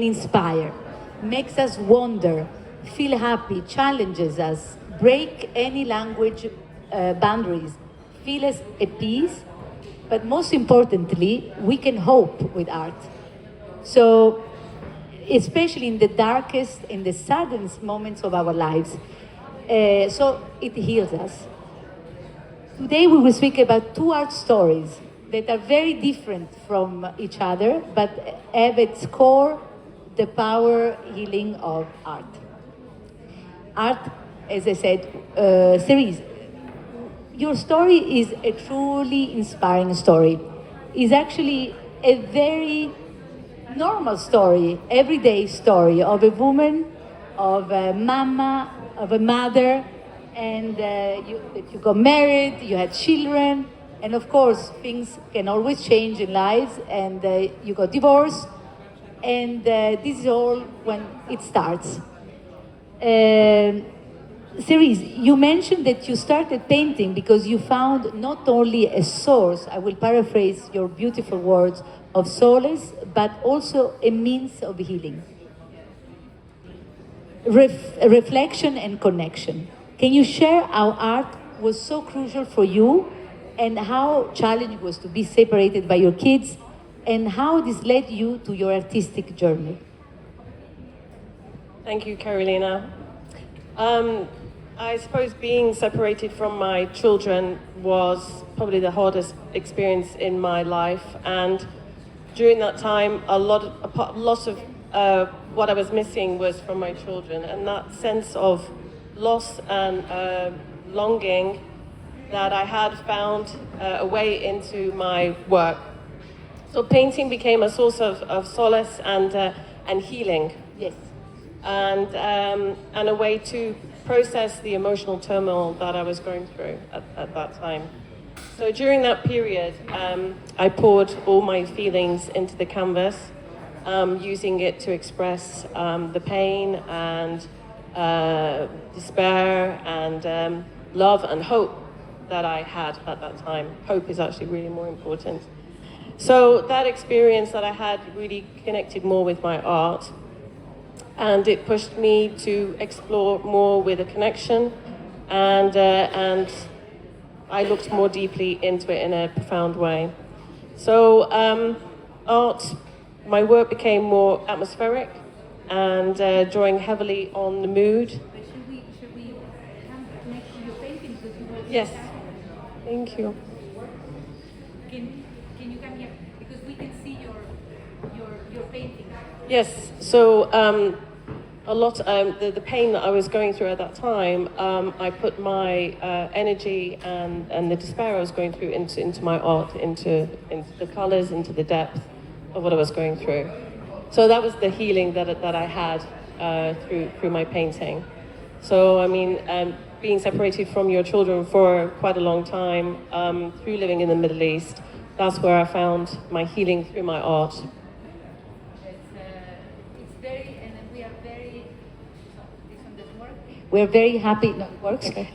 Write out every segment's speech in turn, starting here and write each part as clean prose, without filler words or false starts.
inspire, makes us wonder, feel happy, challenges us, break any language boundaries, feel us at peace, but most importantly, we can hope with art. So, especially in the darkest, in the saddest moments of our lives. So it heals us. Today we will speak about two art stories that are very different from each other, but have at its core the power healing of art. Art, as I said, Cerise, your story is a truly inspiring story. It's actually a very normal story, everyday story of a woman, of a mama, of a mother, and you got married, you had children, and of course things can always change in lives, and you got divorced, and this is all when it starts. Cerise, you mentioned that you started painting because you found not only a source, I will paraphrase your beautiful words, of solace, but also a means of healing. Reflection and connection. Can you share how art was so crucial for you and how challenging it was to be separated by your kids and how this led you to your artistic journey? Thank you, Carolina. I suppose being separated from my children was probably the hardest experience in my life, and during that time, a lot of what I was missing was from my children, and that sense of loss and longing that I had found a way into my work. So painting became a source of solace and healing. Yes. And a way to process the emotional turmoil that I was going through at that time. So during that period, I poured all my feelings into the canvas, using it to express the pain and despair and love and hope that I had at that time. Hope is actually really more important. So that experience that I had really connected more with my art, and it pushed me to explore more with a connection, and I looked more deeply into it in a profound way. So art, my work became more atmospheric and drawing heavily on the mood. But should we come next to your painting? Yes, thank you. Can you come here? Because we can see your painting. Yes, so a lot, the pain that I was going through at that time, I put my energy and the despair I was going through into my art, into the colors, into the depth of what I was going through. So that was the healing that I had through my painting. So I mean, being separated from your children for quite a long time, through living in the Middle East, that's where I found my healing through my art. We're very happy. No, it works. Okay.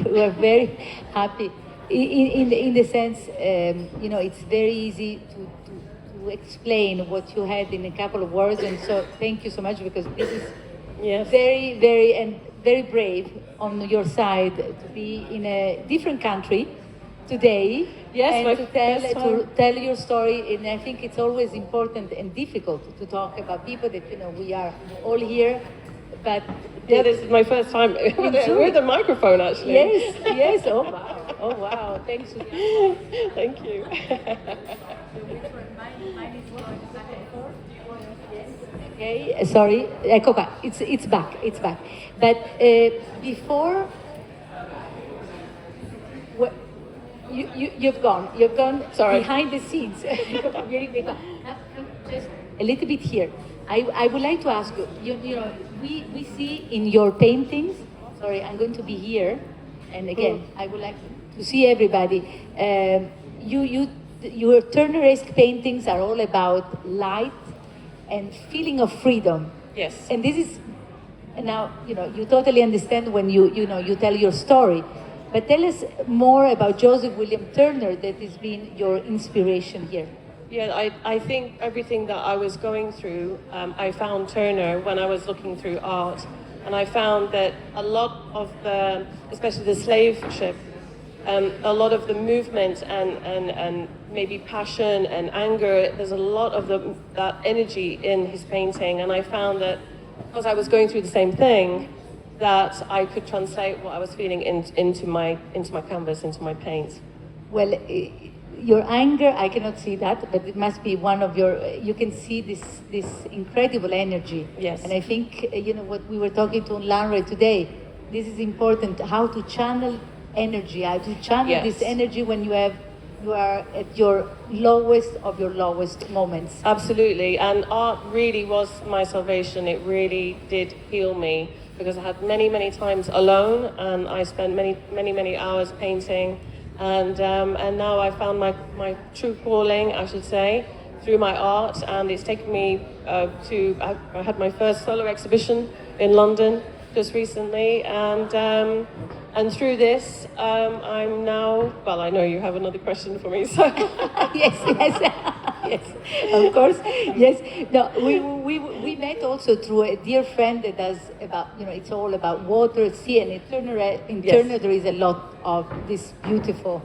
We're very happy. In the sense, it's very easy to explain what you had in a couple of words, and so thank you so much, because this is very, very, and very brave on your side to be in a different country today. Yes, and to tell your story. And I think it's always important and difficult to talk about people that we are all here, but this is my first time with a microphone, actually. Yes. Oh wow. Thanks. Thank you. Mine is going back and forth. Yes. Okay. Sorry. Ecco qua. It's back. It's back. But before. You've gone. Sorry. Behind the scenes. Just a little bit here. I would like to ask you. We see in your paintings. Sorry, I'm going to be here, and again, I would like to see everybody. Your Turneresque paintings are all about light and feeling of freedom. Yes. And this is now you totally understand when you tell your story. But tell us more about Joseph William Turner, that has been your inspiration here. Yeah, I think everything that I was going through, I found Turner when I was looking through art. And I found that a lot of the, especially the slave ship, a lot of the movement and maybe passion and anger, there's a lot of that energy in his painting. And I found that because I was going through the same thing, that I could translate what I was feeling into my canvas, into my paint. Well, your anger, I cannot see that, but it must be one of your, you can see this incredible energy. Yes. And I think, what we were talking to Lanré today, this is important, how to channel energy, how to channel Yes. this energy when you are at your lowest of your lowest moments. Absolutely, and art really was my salvation. It really did heal me because I had many times alone, and I spent many hours painting. And now I found my true calling, I should say, through my art, and it's taken me I had my first solo exhibition in London just recently, and through this, I'm now, well, I know you have another question for me, so. Yes, yes, of course, yes. No, we met also through a dear friend that does about, it's all about water, sea, and in Turner there is a lot of this beautiful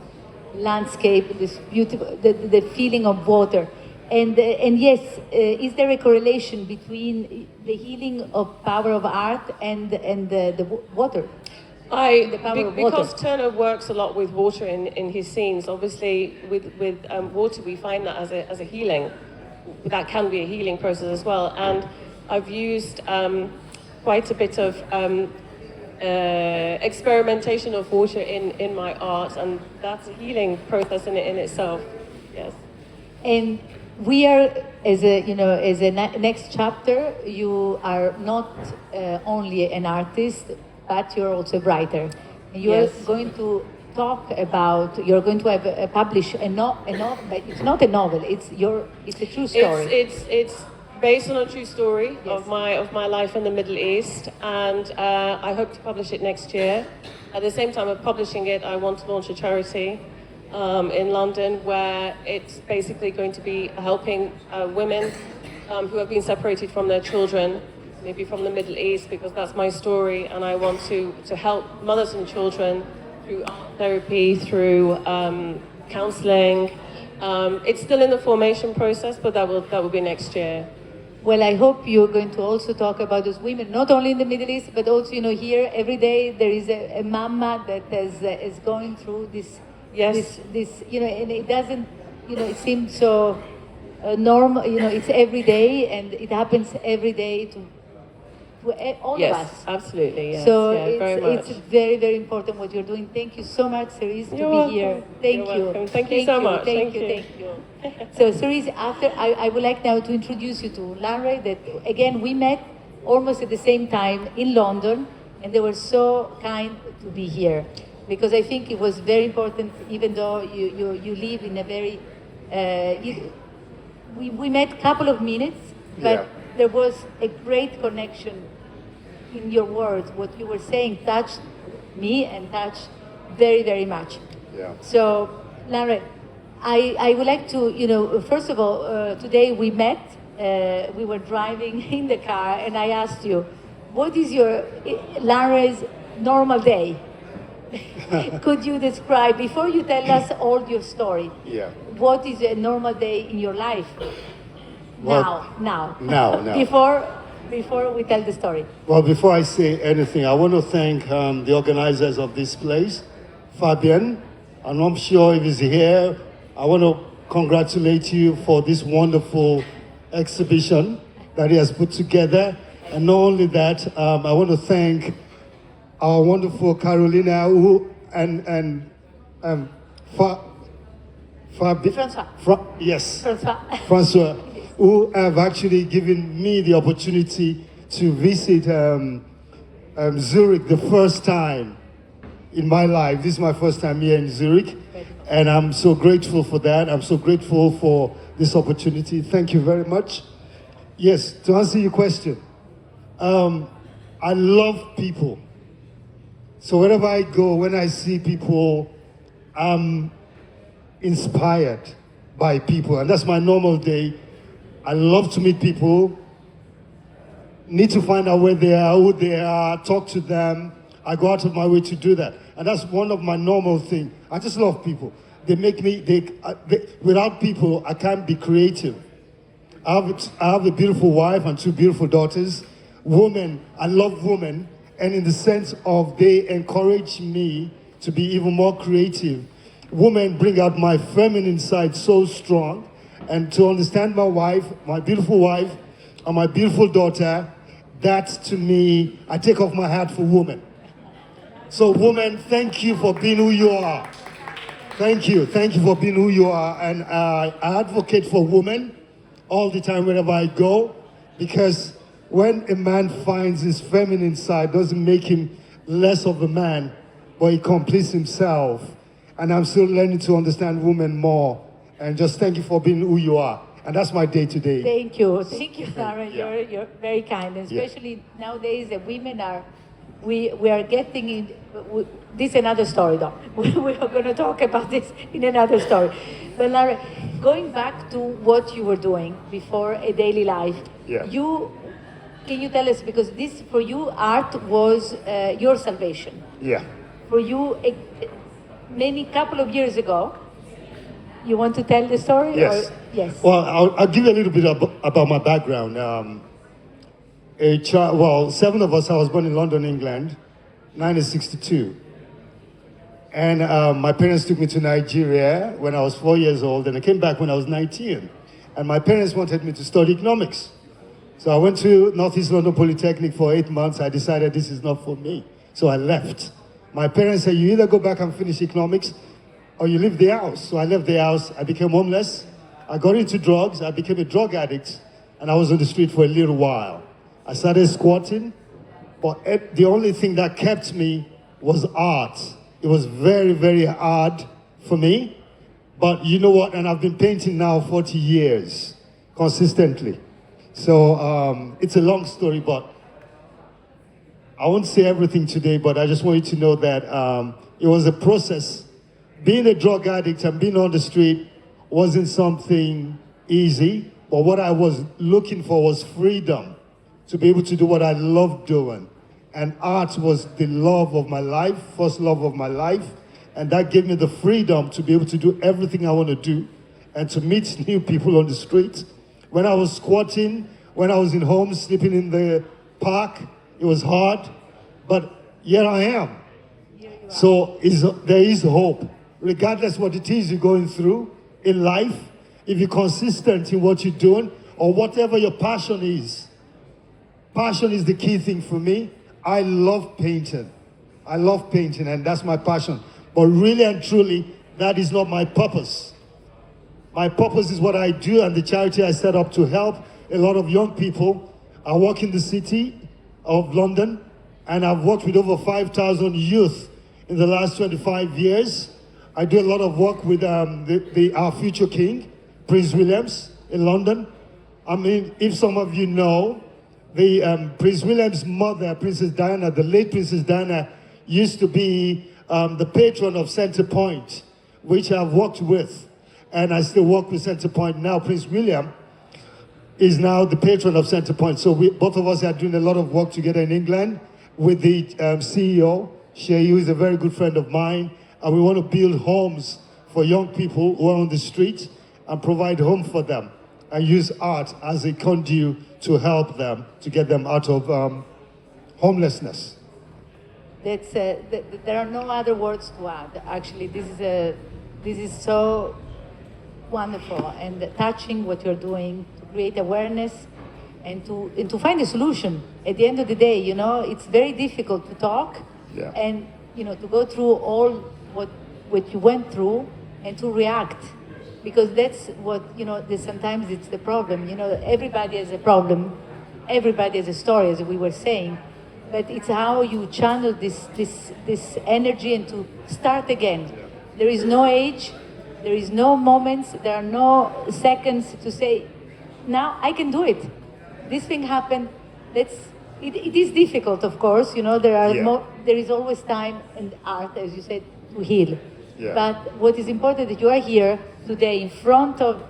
landscape, this beautiful, the feeling of water. And yes, is there a correlation between the healing of power of art and the water? Because Turner works a lot with water in his scenes. Obviously, with water, we find that as a healing. That can be a healing process as well. And I've used quite a bit of experimentation of water in my art, and that's a healing process in itself. Yes. And we are, as a next chapter, you are not only an artist, but you're also a writer. You are going to talk about, you're going to have publish a novel, but it's not a novel, it's a true story. It's based on a true story of my life in the Middle East, and I hope to publish it next year. At the same time of publishing it, I want to launch a charity in London where it's basically going to be helping women who have been separated from their children, maybe from the Middle East, because that's my story, and I want to help mothers and children through art therapy, through counselling. It's still in the formation process, but that will be next year. Well, I hope you're going to also talk about those women, not only in the Middle East, but also, here every day there is a mama that is going through this. Yes. This, and it doesn't, it seems so normal. It's every day, and it happens every day to all of us. Yes, absolutely. Yes. So it's very, very important what you're doing. Thank you so much, Cerise, to be here. Thank you. Welcome. Thank you so much. Thank you. So, Cerise, after I would like now to introduce you to Lanré. That again we met almost at the same time in London, and they were so kind to be here. Because I think it was very important, even though you live in a very, we met a couple of minutes, but there was a great connection in your words. What you were saying touched me and touched very, very much. Yeah. So, Lanré, I would like to, first of all, today we met, we were driving in the car, and I asked you, what is Lanré's normal day? Could you describe, before you tell us all your story, what is a normal day in your life? Well, now. Before we tell the story. Well, before I say anything, I want to thank the organizers of this place, Fabian. I'm not sure if he's here. I want to congratulate you for this wonderful exhibition that he has put together. And not only that, I want to thank our wonderful Carolina Francois, who have actually given me the opportunity to visit Zurich the first time in my life. This is my first time here in Zurich, and I'm so grateful for that. I'm so grateful for this opportunity. Thank you very much. Yes, to answer your question, I love people. So wherever I go, when I see people, I'm inspired. by people, and that's my normal day. I love to meet people, need to find out where they are, who they are, talk to them. I go out of my way to do that. And that's one of my normal things. I just love people. They make me, without people, I can't be creative. I have a beautiful wife and two beautiful daughters. Women, I love women. And in the sense of they encourage me to be even more creative. Women bring out my feminine side so strong. And to understand my wife, my beautiful wife, and my beautiful daughter, that's to me, I take off my hat for women. So women, thank you for being who you are. Thank you for being who you are. And I advocate for women all the time wherever I go, because when a man finds his feminine side, doesn't make him less of a man, but he completes himself. And I'm still learning to understand women more. And just thank you for being who you are. And that's my day today. Thank you, Lanré. Yeah. You're very kind, especially nowadays that women are. We are getting in. This is another story, though. We are going to talk about this in another story. But Lanré, going back to what you were doing before a daily life, can you tell us, because this for you art was your salvation. Yeah. For you, many couple of years ago. You want to tell the story? Yes. Or? Yes. Well, I'll give you a little bit about my background. Seven of us, I was born in London, England, 1962. And my parents took me to Nigeria when I was 4 years old, and I came back when I was 19. And my parents wanted me to study economics. So I went to Northeast London Polytechnic for 8 months. I decided this is not for me. So I left. My parents said, you either go back and finish economics, or you leave the house. So I left the house, I became homeless, I got into drugs, I became a drug addict, and I was on the street for a little while. I started squatting, but the only thing that kept me was art. It was very, very hard for me, but you know what, and I've been painting now 40 years, consistently. So it's a long story, but I won't say everything today, but I just want you to know that it was a process. Being a drug addict and being on the street wasn't something easy, but what I was looking for was freedom to be able to do what I loved doing. And art was the love of my life, first love of my life, and that gave me the freedom to be able to do everything I want to do and to meet new people on the street. When I was squatting, when I was in homes, sleeping in the park, it was hard, but here I am. So there is hope. Regardless what it is you're going through in life, if you're consistent in what you're doing or whatever your passion is the key thing for me. I love painting. And that's my passion. But really and truly, that is not my purpose. My purpose is what I do and the charity I set up to help a lot of young people. I work in the city of London, and I've worked with over 5,000 youth in the last 25 years. I do a lot of work with our future king, Prince William's in London. I mean, if some of you know, Prince William's mother, Princess Diana, the late Princess Diana, used to be the patron of Center Point, which I've worked with. And I still work with Center Point now. Prince William is now the patron of Center Point. So both of us are doing a lot of work together in England with the CEO, Shea, who is a very good friend of mine. And we want to build homes for young people who are on the street and provide home for them and use art as a conduit to help them, to get them out of homelessness. There are no other words to add. Actually, this is so wonderful and touching what you're doing to create awareness and to find a solution. At the end of the day, it's very difficult to talk and to go through all what you went through and to react, because that's what sometimes it's the problem. Everybody has a problem, everybody has a story, as we were saying, but it's how you channel this energy and to start again. There is no age, there is no moments, there are no seconds to say, now I can do it. This thing happened. It is difficult, of course. There is always time and art, as you said, to heal. Yeah. But what is important that you are here today in front of,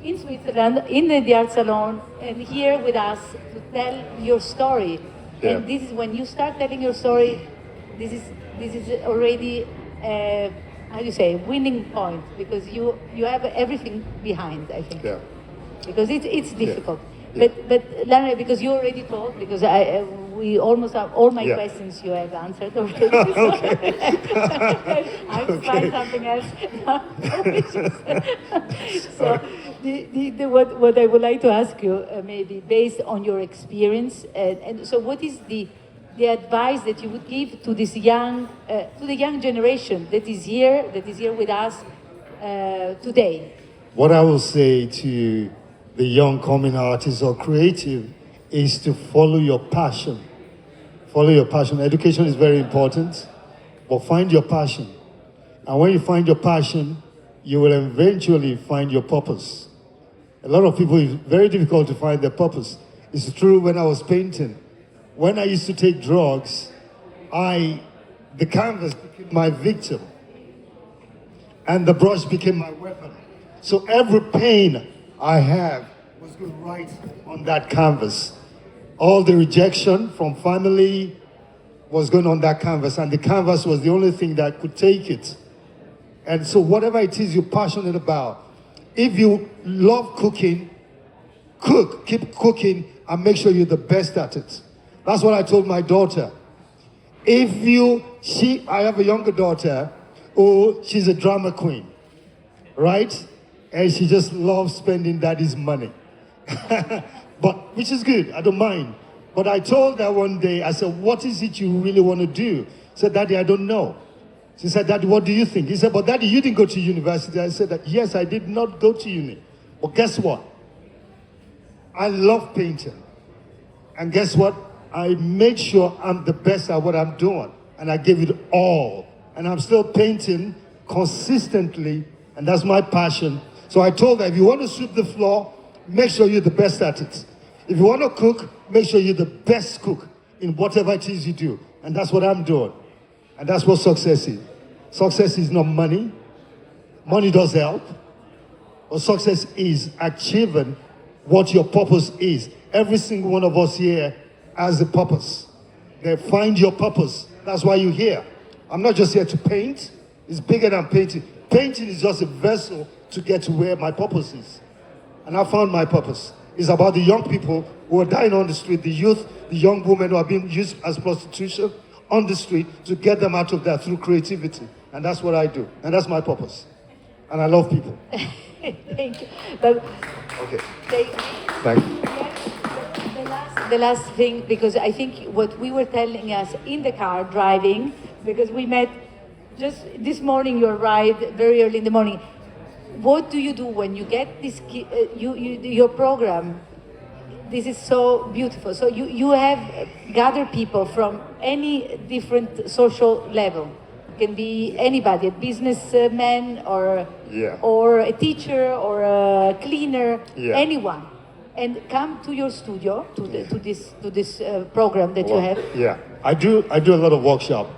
in Switzerland, in the art salon, and here with us to tell your story. Yeah. And this is when you start telling your story. This is already how do you say, winning point, because you have everything behind, I think. Yeah. Because it's difficult. Yeah. But Lanré, because you already told, because we almost have all my Yeah. questions you have answered already. I will find something else. So what I would like to ask you, maybe based on your experience, and so what is the advice that you would give to this young to the young generation that is here with us today? What I will say to the young coming artists or creative is to follow your passion. Follow your passion. Education is very important, but find your passion. And when you find your passion, you will eventually find your purpose. A lot of people, it's very difficult to find their purpose. It's true when I was painting. When I used to take drugs, the canvas became my victim. And the brush became my weapon. So every pain I have was going right on that canvas. All the rejection from family was going on that canvas, and the canvas was the only thing that could take it. And so whatever it is you're passionate about, if you love cooking, cook, keep cooking, and make sure you're the best at it. That's what I told my daughter. I have a younger daughter, she's a drama queen, right? And she just loves spending daddy's money. But, which is good, I don't mind. But I told her one day, I said, what is it you really want to do? She said, Daddy, I don't know. She said, Daddy, what do you think? He said, but Daddy, you didn't go to university. I said, yes, I did not go to uni. But guess what? I love painting. And guess what? I made sure I'm the best at what I'm doing. And I gave it all. And I'm still painting consistently. And that's my passion. So I told her, if you want to sweep the floor, make sure you're the best at it. If you want to cook, make sure you're the best cook in whatever it is you do. And that's what I'm doing. And that's what success is. Success is not money. Money does help. But success is achieving what your purpose is. Every single one of us here has a purpose. Find your purpose. That's why you're here. I'm not just here to paint. It's bigger than painting. Painting is just a vessel to get to where my purpose is. And I found my purpose. It's about the young people who are dying on the street, the youth, the young women who are being used as prostitution on the street, to get them out of that through creativity. And that's what I do. And that's my purpose. And I love people. Thank you. But Okay. thank you. The last thing, because I think what we were telling us in the car driving, because we met just this morning, you arrived very early in the morning. What do you do when you get this, your program? This is so beautiful. So you have gathered people from any different social level. It can be anybody, a businessman or a teacher or a cleaner, anyone. And come to your studio, to this program that you have. Yeah, I do a lot of workshop.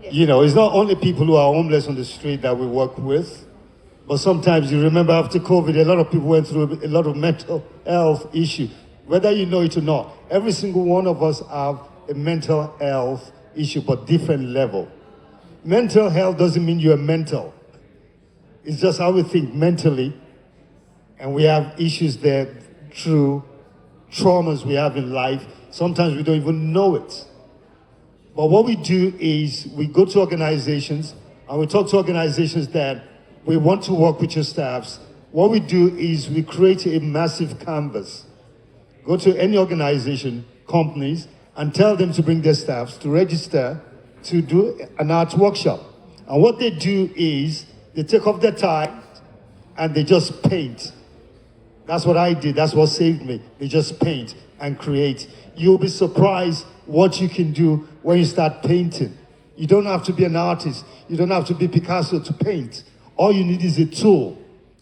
Yes. You know, it's not only people who are homeless on the street that we work with, but sometimes you remember after COVID, a lot of people went through a lot of mental health issue. Whether you know it or not, every single one of us have a mental health issue, but different level. Mental health doesn't mean you're mental. It's just how we think mentally, and we have issues there through traumas we have in life. Sometimes we don't even know it. But what we do is we go to organizations and we talk to organizations that we want to work with your staffs. What we do is we create a massive canvas. Go to any organization, companies, and tell them to bring their staffs to register to do an art workshop. And what they do is they take off their tie and they just paint. That's what I did. That's what saved me. They just paint and create. You'll be surprised what you can do when you start painting. You don't have to be an artist. You don't have to be Picasso to paint. All you need is a tool,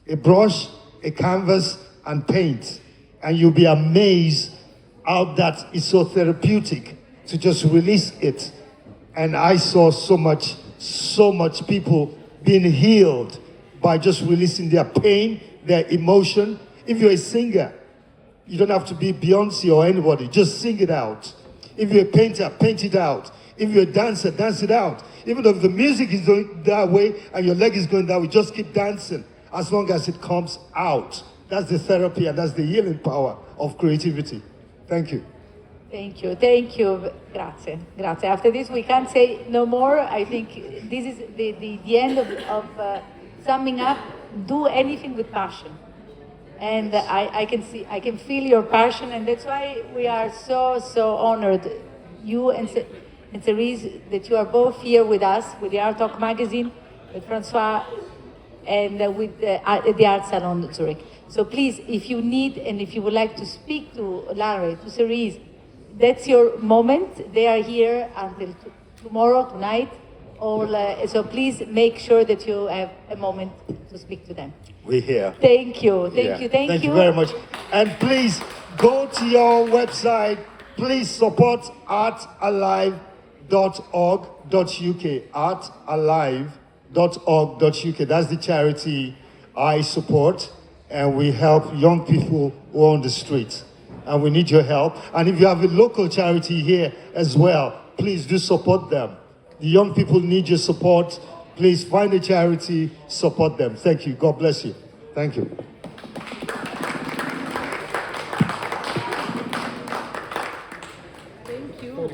a brush, a canvas, and paint. And you'll be amazed how that is so therapeutic to just release it. And I saw so much people being healed by just releasing their pain, their emotion. If you're a singer, you don't have to be Beyonce or anybody. Just sing it out. If you're a painter, paint it out. If you're a dancer, dance it out. Even though the music is going that way and your leg is going that way, just keep dancing as long as it comes out. That's the therapy and that's the healing power of creativity. Thank you. Thank you, thank you. Grazie, grazie. After this, we can't say no more. I think this is the end of summing up. Do anything with passion. And I can feel your passion, and that's why we are so honored, you and Cerise, that you are both here with us, with the Art Talk magazine, with Francois, and with the Art Salon Zurich. So please, if you need and if you would like to speak to Lanré, to Cerise, that's your moment. They are here until tomorrow, tonight. So please make sure that you have a moment to speak to them. We're here. Thank you, thank you. Thank you very much. And please go to your website. Please support artalive.org.uk. Artalive.org.uk. That's the charity I support, and we help young people who are on the streets. And we need your help. And if you have a local charity here as well, please do support them. The young people need your support. Please find a charity, support them. Thank you. God bless you. Thank you. Thank you.